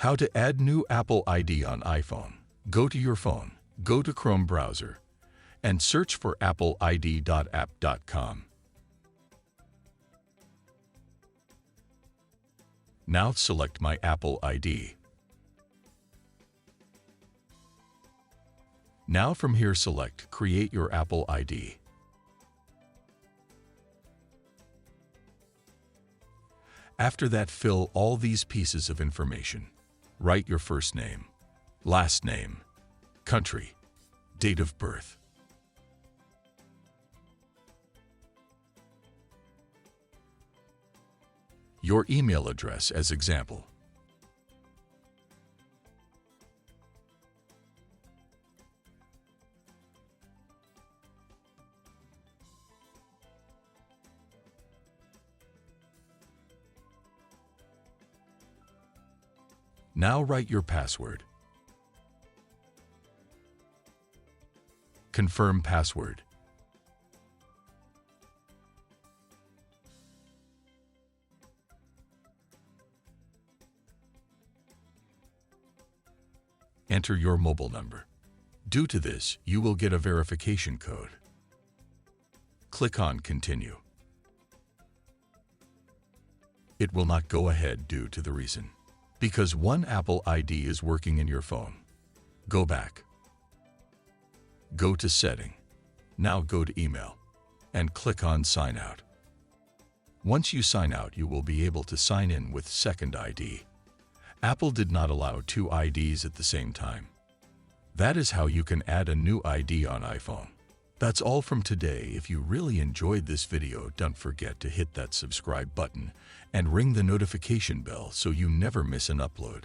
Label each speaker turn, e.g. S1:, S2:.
S1: How to add new Apple ID on iPhone. Go to your phone, go to Chrome browser, and search for appleid.app.com. Now select My Apple ID. Now from here select Create your Apple ID. After that, fill all these pieces of information. Write your first name, last name, country, date of birth. Your email address as example. Now write your password. Confirm password. Enter your mobile number. Due to this, you will get a verification code. Click on Continue. It will not go ahead due to the reason. Because one Apple ID is working in your phone. Go back. Go to Setting. Now go to Email and click on Sign Out. Once you sign out, you will be able to sign in with second ID. Apple did not allow two IDs at the same time. That is how you can add a new ID on iPhone. That's all from today. If you really enjoyed this video, don't forget to hit that subscribe button and ring the notification bell so you never miss an upload.